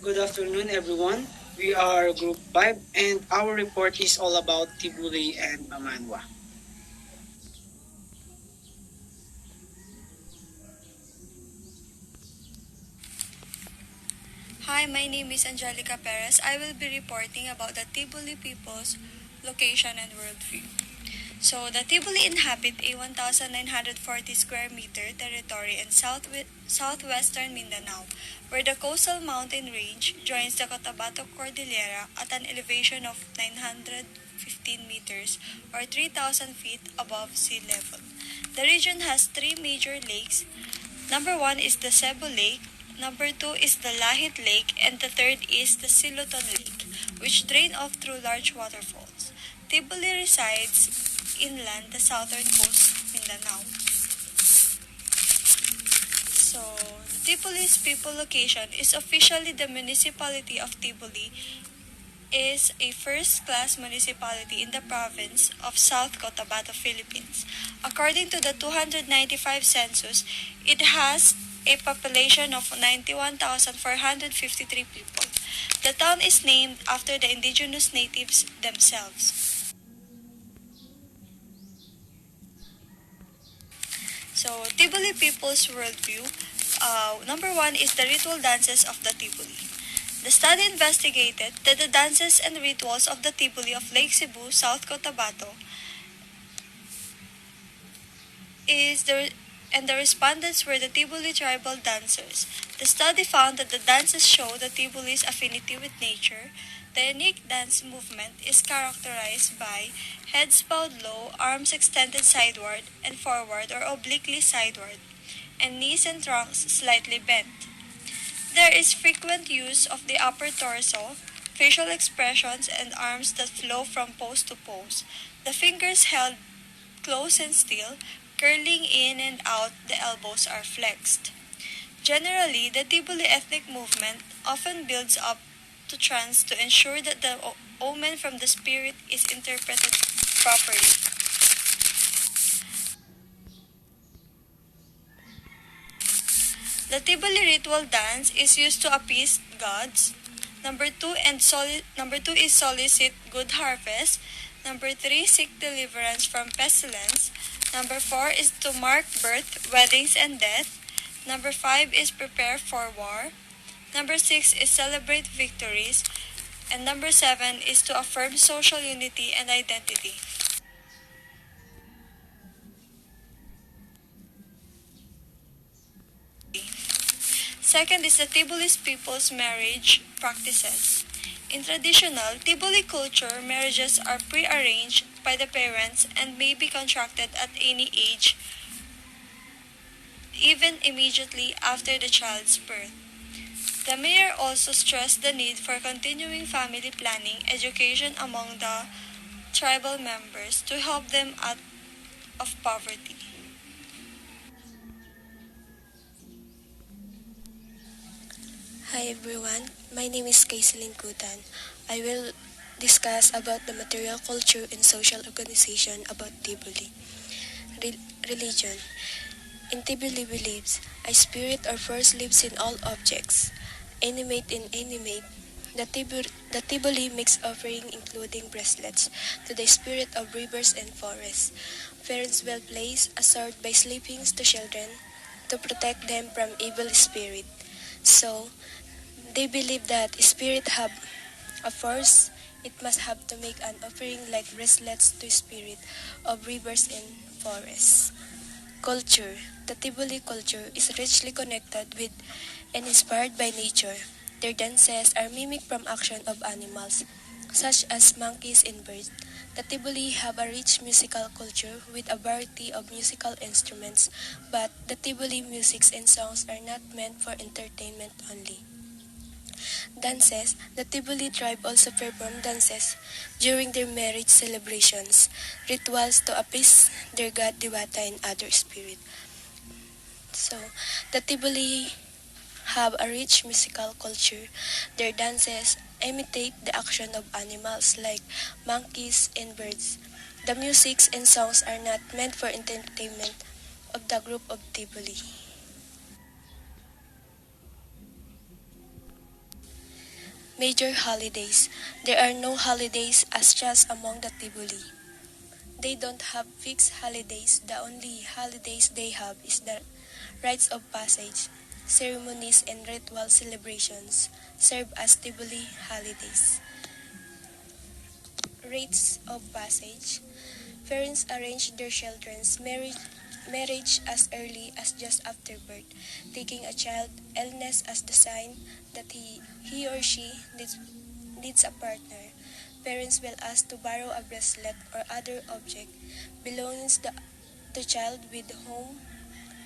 Good afternoon, everyone. We are Group 5, and our report is all about Tibuli and Mamanwa. Hi, my name is Angelica Perez. I will be reporting about the Tibuli people's location and worldview. So, the Tibuli inhabit a 1,940 square meter territory in southwestern Mindanao, where the coastal mountain range joins the Cotabato Cordillera at an elevation of 915 meters or 3,000 feet above sea level. The region has three major lakes. Number one is the Cebu Lake, number two is the Lahit Lake, and the third is the Siluton Lake, which drain off through large waterfalls. Tibuli resides inland the southern coast of Mindanao. So, Tibuli's people location is officially the municipality of Tibuli is a first-class municipality in the province of South Cotabato, Philippines. According to the 295 census, it has a population of 91,453 people. The town is named after the indigenous natives themselves. So, Tibuli people's worldview. Number one is the ritual dances of the Tibuli. The study investigated that the dances and rituals of the Tibuli of Lake Cebu, South Cotabato, is the and the respondents were the Tibuli tribal dancers. The study found that the dances show the Tibuli's affinity with nature. The unique dance movement is characterized by heads bowed low, arms extended sideward and forward or obliquely sideward, and knees and trunks slightly bent. There is frequent use of the upper torso, facial expressions, and arms that flow from pose to pose. The fingers held close and still, curling in and out, the elbows are flexed. Generally, the Tibuli ethnic movement often builds up to trance to ensure that the omen from the spirit is interpreted properly. The Tibuli ritual dance is used to appease gods. Number two is solicit good harvest. Number three, seek deliverance from pestilence. Number four is to mark birth, weddings, and death. Number five is prepare for war. Number six is celebrate victories. And number seven is to affirm social unity and identity. Second is the Tibulis people's marriage practices. In traditional Tibuli culture, marriages are prearranged by the parents and may be contracted at any age, even immediately after the child's birth. The mayor also stressed the need for continuing family planning education among the tribal members to help them out of poverty. Hi everyone, my name is Kaiselin Kutan. I will discuss about the material culture and social organization about Tibuli. Religion. In Tibuli believes, a spirit or force lives in all objects, animate and inanimate. The Tibuli makes offering including bracelets to the spirit of rivers and forests. Parents will place a sword by sleepings to children to protect them from evil spirit. So, they believe that spirit have a force. It must have to make an offering like bracelets to spirit of rivers and forests. Culture. The Tibuli culture is richly connected with and inspired by nature. Their dances are mimic from action of animals, such as monkeys and birds. The Tibuli have a rich musical culture with a variety of musical instruments, but the Tibuli musics and songs are not meant for entertainment only. Dances. The Tibuli tribe also perform dances during their marriage celebrations, rituals to appease their god Diwata and other spirits. So, the Tibuli have a rich musical culture. Their dances imitate the action of animals like monkeys and birds. The musics and songs are not meant for entertainment of the group of Tibuli. Major holidays. There are no holidays as just among the Tibuli. They don't have fixed holidays. The only holidays they have is the rites of passage. Ceremonies and ritual celebrations serve as Tibuli holidays. Rites of passage. Parents arrange their children's marriage as early as just after birth, taking a child illness as the sign that he or she needs a partner. Parents will ask to borrow a bracelet or other object belonging to the child with whom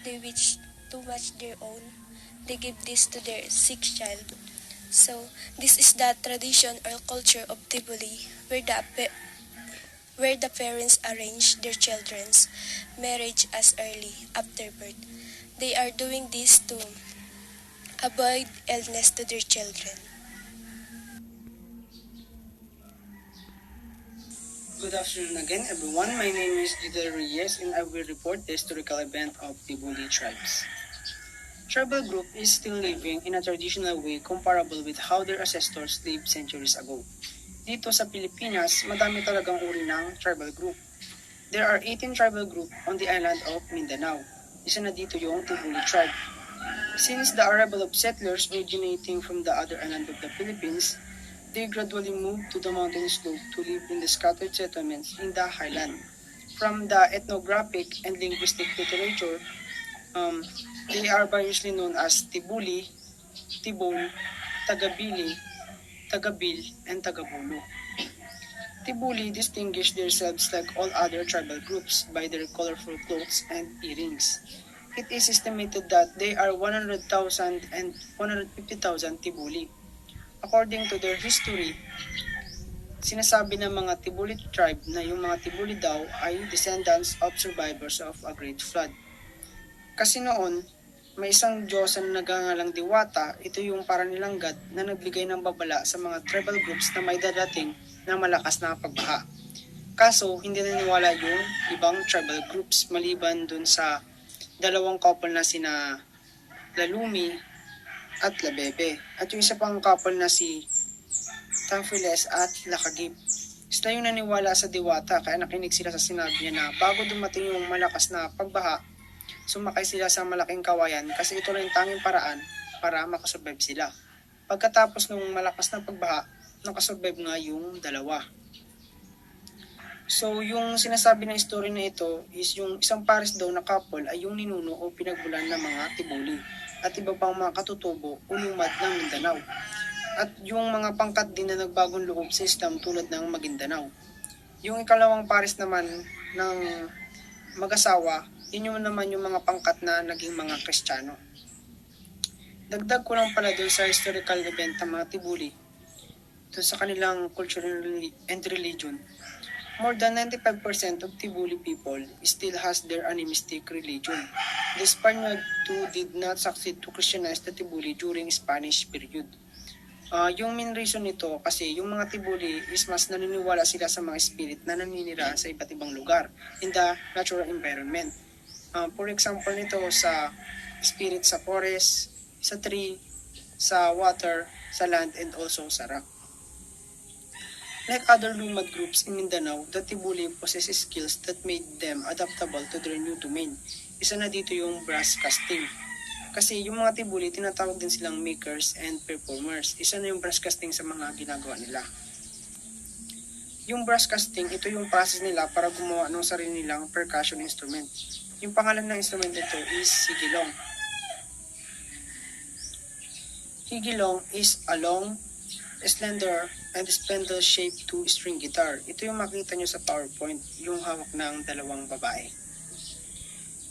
they wish to match their own. They give this to their sick child. So, this is the tradition or culture of Tibuli where the parents arrange their children's marriage as early after birth. They are doing this to avoid illness to their children. Good afternoon again, everyone. My name is Jidel Reyes, and I will report the historical event of Tibuli tribes. Tribal group is still living in a traditional way comparable with how their ancestors lived centuries ago. Dito sa Pilipinas, madami talagang uri ng tribal group. There are 18 tribal group on the island of Mindanao. Isa na dito yung Tibuli tribe. Since the arrival of settlers originating from the other island of the Philippines, they gradually moved to the mountain slope to live in the scattered settlements in the highland. From the ethnographic and linguistic literature, they are variously known as Tibuli, Tibol, Tagabili, Tagabil, and Tagabulo. Tibuli distinguish themselves like all other tribal groups by their colorful clothes and earrings. It is estimated that they are 100,000 and 150,000 Tibuli. According to their history, sinasabi ng mga Tibuli tribe na yung mga Tibuli daw ay descendants of survivors of a great flood. Kasi noon, may isang Diyosa na nagangalang Diwata, ito yung para nilang God na nagbigay ng babala sa mga tribal groups na may dadating na malakas na pagbaha. Kaso, hindi naniwala yung ibang tribal groups maliban dun sa dalawang couple na sina Lalumi at Labebe. At yung isa pang couple na si Tamfiles at Lakagib. Sila yung naniwala sa Diwata kaya nakinig sila sa sinabi niya na bago dumating yung malakas na pagbaha, sumakay sila sa malaking kawayan kasi ito lang yung tanging paraan para makasurvive sila. Pagkatapos ng malakas na pagbaha, nakasurvive nga yung dalawa. So, yung sinasabi ng story na ito is yung isang pares daw na couple ay yung ninuno o pinagbulan ng mga Tibuli at iba pang mga katutubo o lumad ng Mindanao. At yung mga pangkat din na nagbagong loob sa Islam tulad ng Maguindanao. Yung ikalawang pares naman ng mag-asawa, yun yung naman yung mga pangkat na naging mga Kristiyano. Dagdag ko lang pala doon sa historical event ng mga Tibuli, doon sa kanilang culture and religion. More than 95% of Tibuli people still has their animistic religion. The Spaniard too did not succeed to Christianize the Tibuli during Spanish period. Yung main reason nito kasi yung mga Tibuli is mas naniniwala sila sa mga spirit na naninira sa iba't ibang lugar in the natural environment. For example nito sa spirit sa forest, sa tree, sa water, sa land, and also sa rock. Like other lumad groups in Mindanao, the Tibuli possesses skills that made them adaptable to their new domain. Isa na dito yung brass casting. Kasi yung mga Tibuli, tinatawag din silang makers and performers. Isa na yung brass casting sa mga ginagawa nila. Yung brass casting, ito yung process nila para gumawa ng sarili nilang percussion instrument. Yung pangalan ng instrument nito is higilong. Higilong is a long, slender, and spindle-shaped two-string guitar. Ito yung makita nyo sa PowerPoint, yung hawak ng dalawang babae.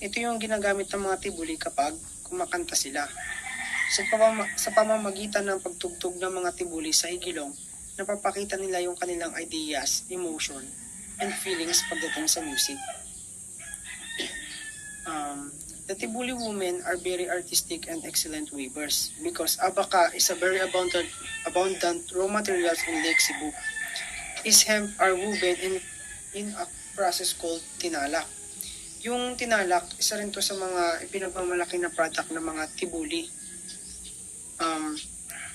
Ito yung ginagamit ng mga Tibuli kapag kumakanta sila. Sa pamamagitan ng pagtugtog ng mga Tibuli sa higilong, napapakita nila yung kanilang ideas, emotion, and feelings pagdating sa music. The Tibuli women are very artistic and excellent weavers because abaca is a very abundant raw materials in Lake Cebu. Is hemp are woven in a process called tinalak. Yung tinalak, isa rin to sa mga ipinagmamalaki na product ng mga Tibuli.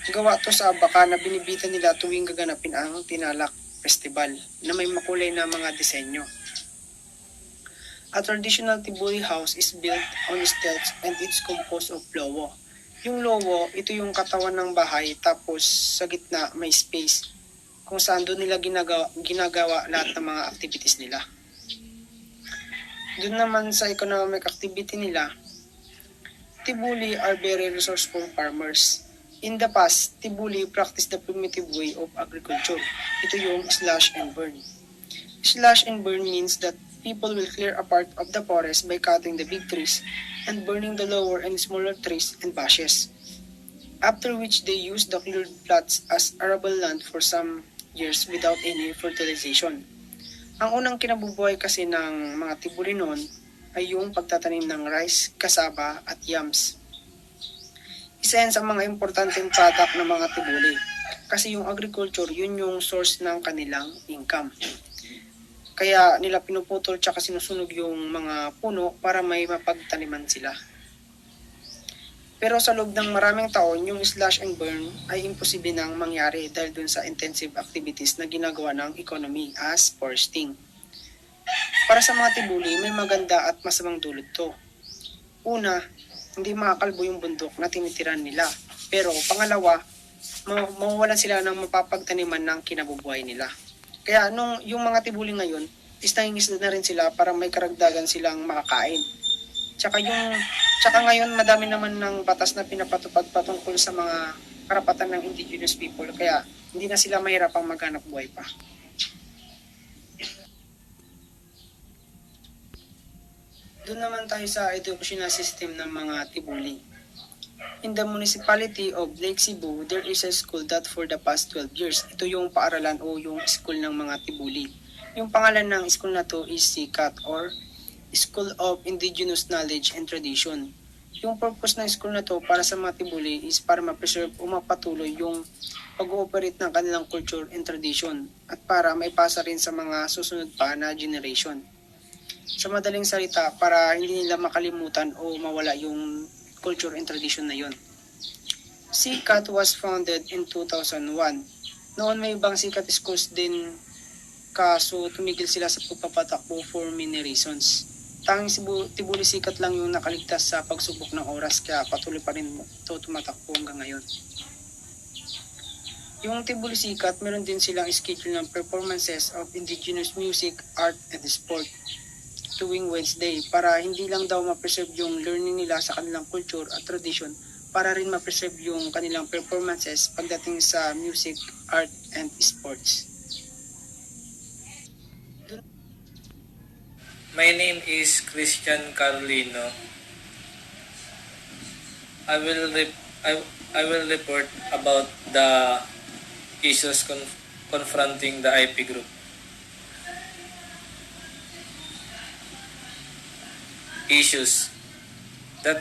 Gawa to sa abaka na binibitan nila tuwing gaganapin ang Tinalak Festival na may makulay na mga disenyo. A traditional Tibuli house is built on stilts and it's composed of lowo. Yung lowo, ito yung katawan ng bahay tapos sa gitna may space kung saan doon nila ginagawa lahat ng mga activities nila. Doon naman sa economic activity nila, Tibuli are very resourceful farmers. In the past, Tibuli practiced the primitive way of agriculture. Ito yung slash and burn. Slash and burn means that people will clear a part of the forest by cutting the big trees and burning the lower and smaller trees and bushes. After which they use the cleared plots as arable land for some years without any fertilization. Ang unang kinabubuhay kasi ng mga Tibuli noon ay yung pagtatanim ng rice, cassava at yams. Isa yan sa mga importanteng product ng mga Tibuli kasi yung agriculture yun yung source ng kanilang income. Kaya nila pinuputol tsaka sinusunog yung mga puno para may mapagtaniman sila. Pero sa loob ng maraming taon, yung slash and burn ay imposible nang mangyari dahil dun sa intensive activities na ginagawa ng economy as foresting. Para sa mga Tibuli, may maganda at masamang dulot to. Una, hindi makakalbo yung bundok na tinitiran nila. Pero pangalawa, mawawalan sila ng mapapagtaniman ng kinabubuhay nila. Kaya yung mga Tibuli ngayon, is nangingisda na rin sila para may karagdagan silang makakain. Tsaka ngayon madami naman ng batas na pinapatupad patungkol sa mga karapatan ng indigenous people. Kaya hindi na sila mahirapang maghanap buhay pa. Doon naman tayo sa educational system ng mga Tibuli. In the municipality of Lake Cebu, there is a school that for the past 12 years, ito yung paaralan o yung school ng mga Tibuli. Yung pangalan ng school na to is SICAT or School of Indigenous Knowledge and Tradition. Yung purpose ng school na to para sa mga Tibuli is para ma-preserve o mapatuloy yung pag-ooperate ng kanilang culture and tradition at para maipasa rin sa mga susunod pa na generation. Sa madaling salita, para hindi nila makalimutan o mawala yung culture and tradition na yon. SICAT was founded in 2001. Noon may ibang SICAT schools din kaso tumigil sila sa pagpapatakbo for many reasons. Tanging Tibuli SICAT lang yung nakaligtas sa pagsubok ng oras kaya patuloy pa rin ito tumatakbo hanggang ngayon. Yung Tibuli SICAT, meron din silang schedule ng performances of indigenous music, art, and sport tuwing Wednesday para hindi lang daw ma-preserve yung learning nila sa kanilang culture at tradition, para rin ma-preserve yung kanilang performances pagdating sa music, art, and sports. My name is Christian Carlino. I will report about the issues confronting the IP group. Issues. The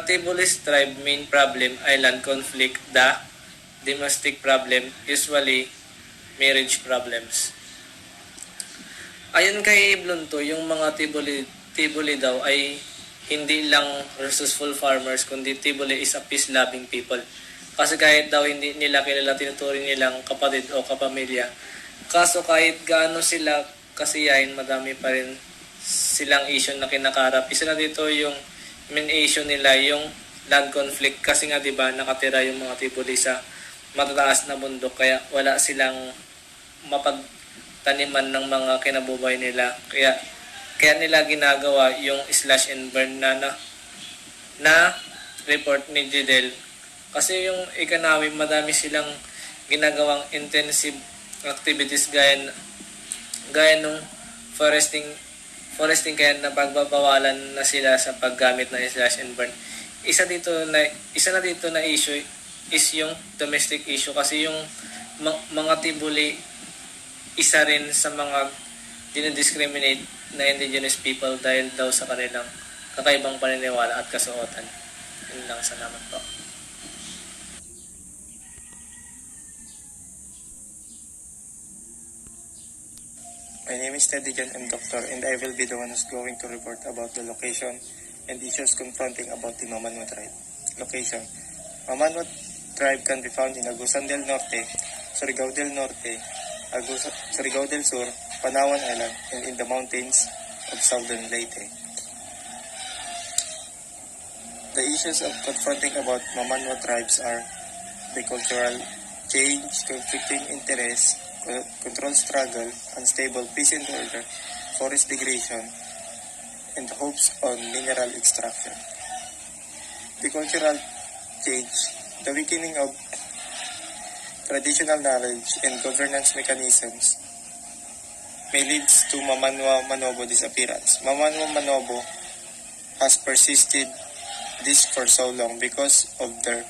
Tibulist tribe main problem ay land conflict. The domestic problem, usually marriage problems. Ayon kay Blunto, yung mga Tibuli daw ay hindi lang resourceful farmers, kundi Tibuli is a peace-loving people. Kasi kahit daw hindi nila kilala, tinuturing nilang kapatid o kapamilya. Kaso kahit gaano sila kasiyahin, madami pa rin silang issue na kinakarap. Isa na dito yung main issue nila, yung land conflict. Kasi nga diba, nakatira yung mga Tibuli sa matataas na bundok, kaya wala silang mapagtaniman ng mga kinabubuhay nila. Kaya nila ginagawa yung slash and burn na report ni Jidel. Kasi yung economy, madami silang ginagawang intensive activities gaya nung foresting kaya na pagbabawalan na sila sa paggamit ng slash and burn. Isa na dito na issue is yung domestic issue kasi yung mga Tibuli isa rin sa mga dinidiscriminate na indigenous people dahil daw sa kanilang kakaibang paniniwala at kasuotan. Yun lang, salamat po. My name is Teddy John M. Doctor, and I will be the one who's going to report about the location and issues confronting about the Mamanwa tribe. Location. Mamanwa tribe can be found in Agusan del Norte, Surigao del Norte, Surigao del Sur, Panawan Island, and in the mountains of southern Leyte. The issues of confronting about Mamanwa tribes are the cultural change, conflicting interests, control struggle, unstable peace and order, forest degradation, and hopes on mineral extraction. The cultural change, the weakening of traditional knowledge and governance mechanisms may lead to Mamanwa Manobo disappearance. Mamanwa Manobo has persisted this for so long because of their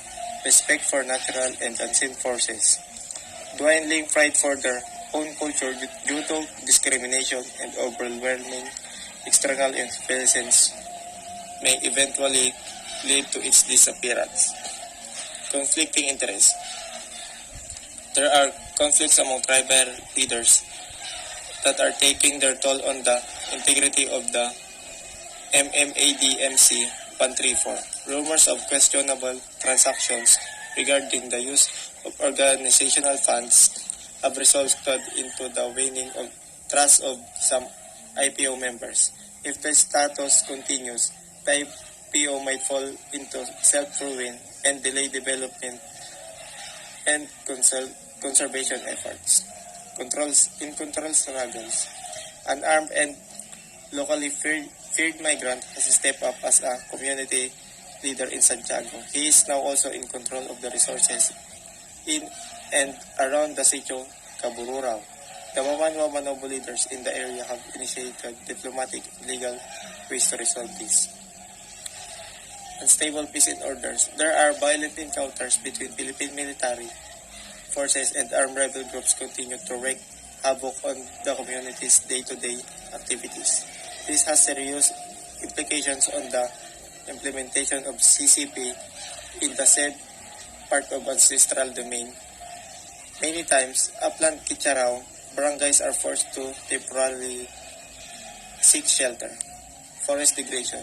respect for natural and unseen forces, dwindling pride for their own culture due to discrimination and overwhelming external influences may eventually lead to its disappearance. Conflicting interests. There are conflicts among tribal leaders that are taking their toll on the integrity of the MMADMC 134. Rumors of questionable transactions regarding the use of organizational funds have resulted into the waning of trust of some IPO members. If the status continues, the IPO might fall into self-ruin and delay development and conservation efforts. Control struggles. An armed and locally feared migrant has stepped up as a community leader in Santiago. He is now also in control of the resources in and around the sitio Kabururao. The Mamanwa Manobo leaders in the area have initiated diplomatic and legal ways to resolve this. Unstable peace and orders. There are violent encounters between Philippine military forces and armed rebel groups continue to wreak havoc on the community's day-to-day activities. This has serious implications on the implementation of CCP in the said part of ancestral domain. Many times, upland Kicharao, barangays are forced to temporarily seek shelter. Forest degradation.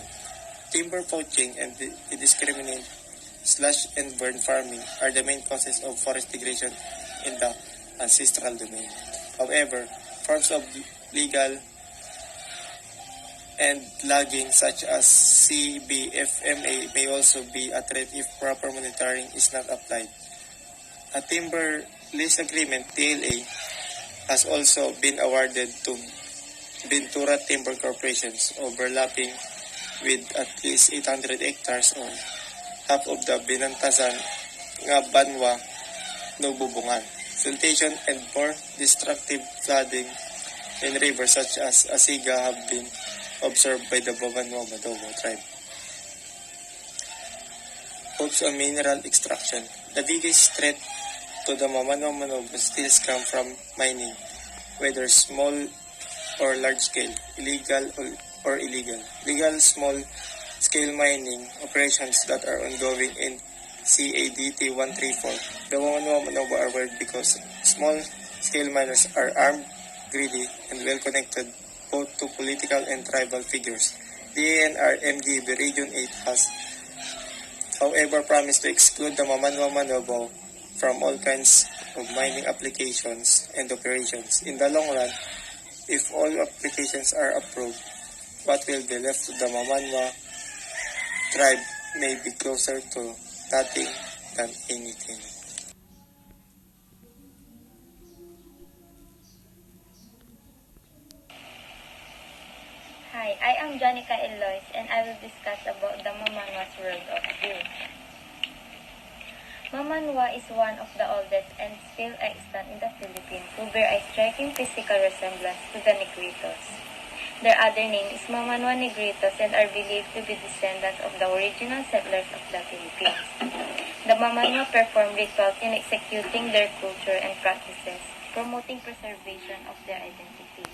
Timber poaching and indiscriminate slash and burn farming are the main causes of forest degradation in the ancestral domain. However, forms of legal and logging such as CBFMA may also be a threat if proper monitoring is not applied. A timber lease agreement, TLA, has also been awarded to Ventura Timber Corporations, overlapping with at least 800 hectares or half of the Binantasan nga Banwa Nububungan. Siltation and more destructive flooding in rivers such as Asiga have been observed by the Mamanwa Manobo tribe. Hopes on mineral extraction. The biggest threat to the Mamanwa Manobo still come from mining, whether small or large scale, illegal or illegal. Legal small-scale mining operations that are ongoing in CADT 134. The Mamanwa Manobo are worried because small-scale miners are armed, greedy, and well-connected both to political and tribal figures. The ANRMDB Region 8 has, however, promised to exclude the Mamanwa Manobo from all kinds of mining applications and operations. In the long run, if all applications are approved, what will be left to the Mamanwa tribe may be closer to nothing than anything. Hi, I am Janica Elois and I will discuss about the Mamanwa's world of view. Mamanwa is one of the oldest and still extant in the Philippines who bear a striking physical resemblance to the Negritos. Their other name is Mamanwa Negritos and are believed to be descendants of the original settlers of the Philippines. The Mamanwa perform rituals in executing their culture and practices, promoting preservation of their identity.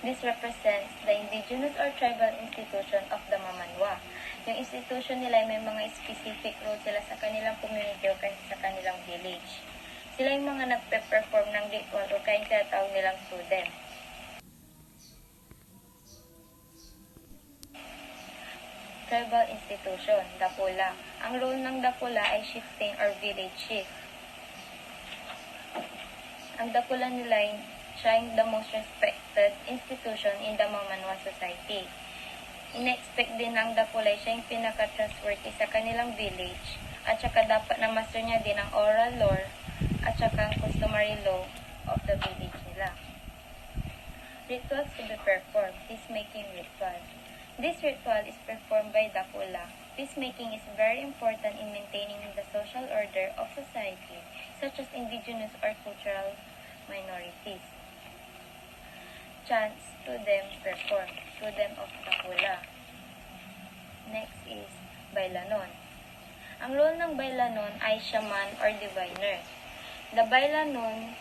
This represents the indigenous or tribal institution of the Mamanwa. Yung institution nila may mga specific rules sila sa kanilang community o kahit sa kanilang village. Sila yung mga nagpe-perform ng ritual o kahit tinatawag nilang student. tribal institution, dapula. Ang role ng dapula ay chieftain or village chief. Ang dapula nila ay siya the most respected institution in the Mamanwa society. Ina-expect din ng dapula siya yung pinaka-trustworthy sa kanilang village at saka dapat na master niya din ang oral lore at saka ang customary law of the village nila. Rituals to be performed. Peacemaking ritual. This ritual is performed by dapula. Peacemaking is very important in maintaining the social order of society, such as indigenous or cultural minorities. Chants to them performed. To them of dapula. Next is bailanon. Ang role ng bailanon ay shaman or diviner. The bailanon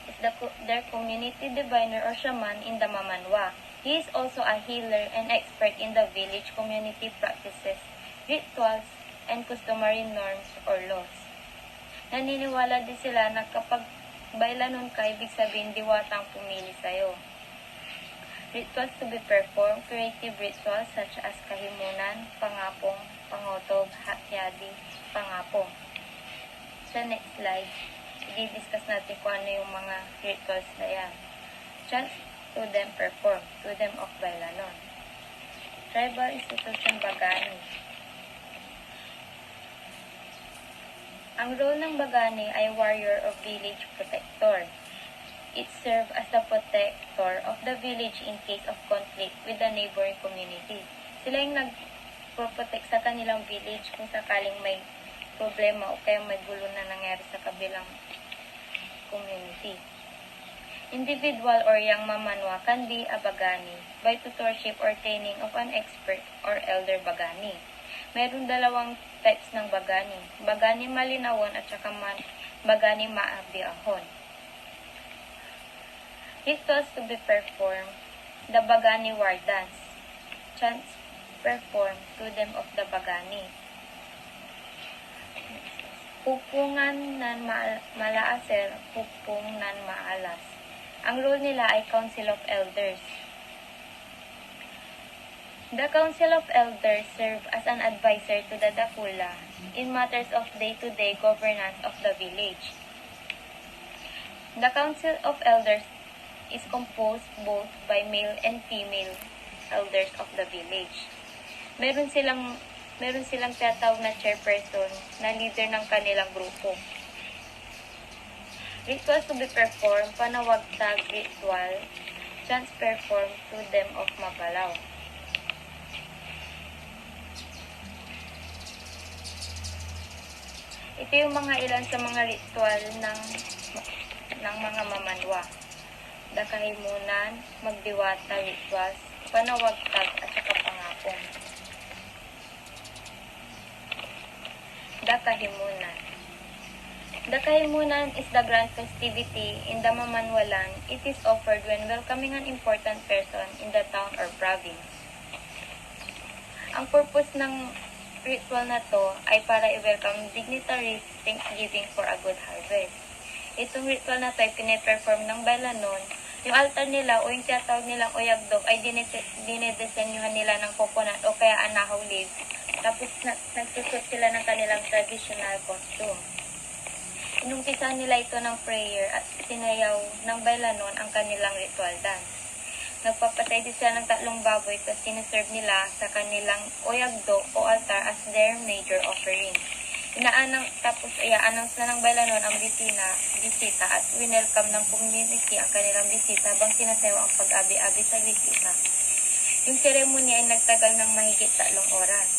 is their community diviner or shaman in the Mamanwa. He is also a healer and expert in the village community practices, rituals, and customary norms or laws. Naniniwala din sila na kapag bailanon ka, ibig sabihin diwatang pumili sa'yo. Rituals to be performed, creative rituals such as kahimunan, pangapong, pangotob, hatyadi, pangapong. Sa next slide, i-discuss natin kung ano yung mga rituals na yan. Chants to them perform, to them of bailanon. Tribal institution bagani. Ang role ng bagani ay warrior or village protector. It serves as the protector of the village in case of conflict with the neighboring community. Sila yung nag-protect sa kanilang village kung sakaling may problema o kaya may gulo na nangyari sa kabilang community. Individual or young mamanwa can be a bagani by tutorship or training of an expert or elder bagani. Mayroon dalawang types ng bagani. Bagani malinawon at saka bagani maabiahon. Rituals to be performed. The bagani war dance. Chants performed to them of the bagani. Pupungan nan malaaser, pupung nan maalas. Ang role nila ay Council of Elders. The Council of Elders serve as an advisor to the dapula in matters of day-to-day governance of the village. The Council of Elders is composed both by male and female elders of the village. Meron silang tinatawag na chairperson na leader ng kanilang grupo. Rituals to be performed, panawagtag ritual, chants performed to them of Mapalaw. Ito yung mga ilan sa mga ritual ng mga mamanwa. Dakahimunan, magdiwata rituals, panawagtag at saka pangapong. Dakahimunan. Dakahimunan is the grand festivity in the Mamanwa land. It is offered when welcoming an important person in the town or province. Ang purpose ng ritual na to ay para i-welcome dignitaries thanksgiving for a good harvest. Itong ritual na to ay piniperform ng bailanon. Yung altar nila o yung tinatawag nilang oyagdok ay dinedesenyuhan nila ng coconut o kaya anahaw leaves. Tapos nagsusot sila ng kanilang traditional costume. Inumpisa nila ito ng prayer at sinayaw ng bailanon ang kanilang ritual dance. Nagpapatay din sila ng 3 baboy at siniserve nila sa kanilang oyagdok o altar as their major offering. Tapos i-announce na ng bailanon ang bisita at winelcome ng community ang kanilang bisita habang sinasayaw ang pag-abi-abi sa bisita. Yung ceremony ay nagtagal ng mahigit 3 oras.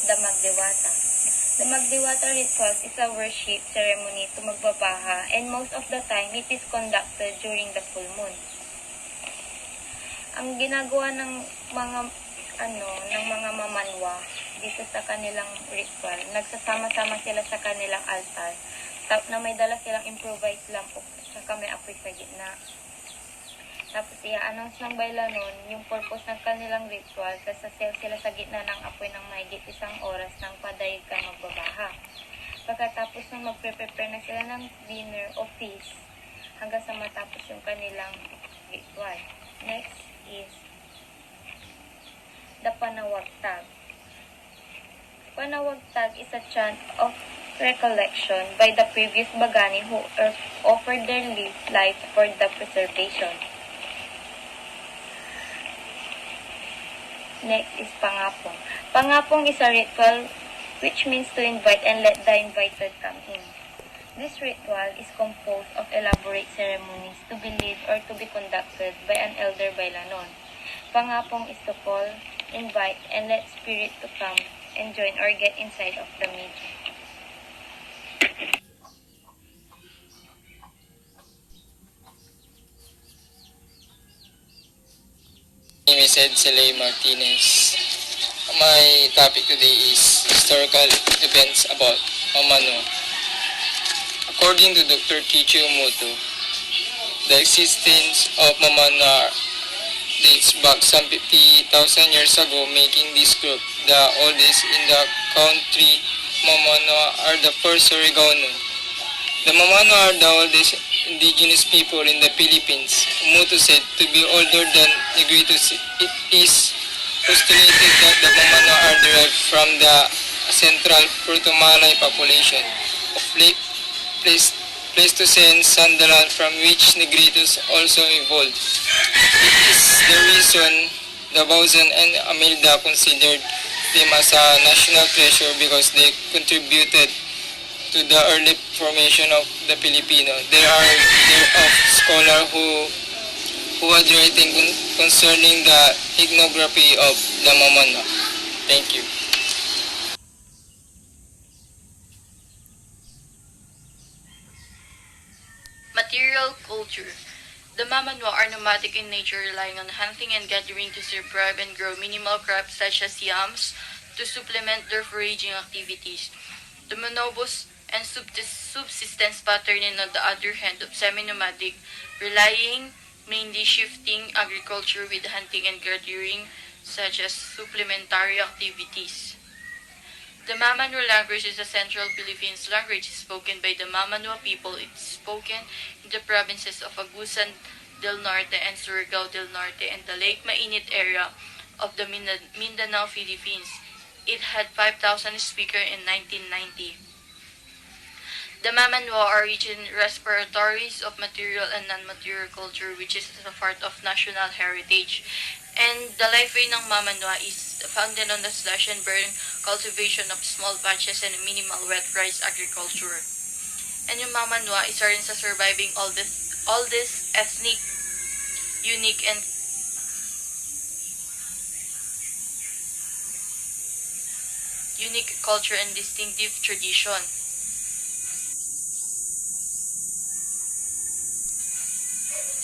Damagdiwata. The Magdiwata rituals is a worship ceremony to magbabaha and most of the time it is conducted during the full moon. Ang ginagawa ng mga mamanwa dito sa kanilang ritual, nagsasama-sama sila sa kanilang altar na may dala silang improvised lamp at saka may apoy sa gitna. Tapos i-announce ng bailanon yung purpose ng kanilang ritual, sasasayaw sila sa gitna ng apoy ng mahigit 1 oras ng padayag ka magbabaha. Pagkatapos nang magprepare na sila ng dinner o feast hanggang sa matapos yung kanilang ritual. Next is the Panawagtag. Panawagtag is a chant of recollection by the previous Bagani who offered their life for the preservation. Next is Pangapong. Pangapong is a ritual which means to invite and let the invited come in. This ritual is composed of elaborate ceremonies to be led or to be conducted by an elder bailanon. Pangapong is to call, invite, and let spirit to come and join or get inside of the meeting. My name is Edsele Martinez. My topic today is historical events about Mamanwa. According to Dr. Kicho Muto, the existence of Mamanwa dates back some 50,000 years ago, making this group the oldest in the country. Mamanwa are the first Surigao. The Mamanwa are the oldest indigenous people in the Philippines. Muto said to be older than Negritos. It is postulated that the Mamanwa are derived from the central Puerto-Malay population of Pleistocene Sandalan, from which Negritos also evolved. It is the reason the Bausan and Amilda considered them as a national treasure because they contributed to the early formation of the Filipino. There are scholars who had writing concerning the ethnography of the Mamanwa. Thank you. Material culture. The Mamanwa are nomadic in nature, relying on hunting and gathering to survive and grow minimal crops such as yams to supplement their foraging activities. The monobos and subsistence pattern, and on the other hand, of semi-nomadic, relying mainly shifting agriculture with hunting and gathering such as supplementary activities. The Mamanwa language is a central Philippines language spoken by the Mamanwa people. It is spoken in the provinces of Agusan del Norte and Surigao del Norte and the Lake Mainit area of the Mindanao, Philippines. It had 5,000 speakers in 1990. The Mamanwa are rich in repertoires of material and non-material culture, which is a part of national heritage. And the lifeway ng Mamanwa is founded on the slash and burn cultivation of small patches and minimal wet rice agriculture. And yung Mamanwa isa rin sa surviving oldest ethnic, unique and unique culture and distinctive tradition.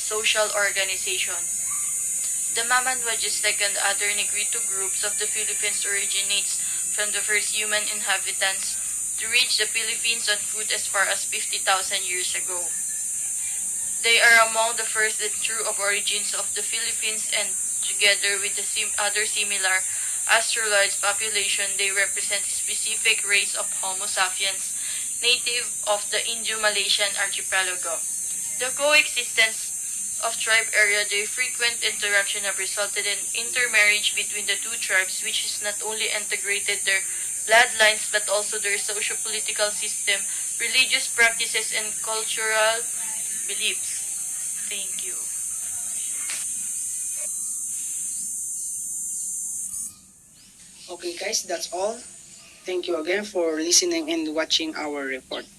Social organization. The Mamanwa, just like the other Negrito groups of the Philippines, originates from the first human inhabitants to reach the Philippines on foot as far as 50,000 years ago. They are among the first and true of origins of the Philippines, and together with the other similar asteroids population, they represent a specific race of Homo sapiens, native of the Indo-Malaysian archipelago. The coexistence of tribe area, their frequent interaction have resulted in intermarriage between the two tribes, which has not only integrated their bloodlines but also their socio-political system, religious practices, and cultural beliefs. Thank you. Okay guys, that's all. Thank you again for listening and watching our report.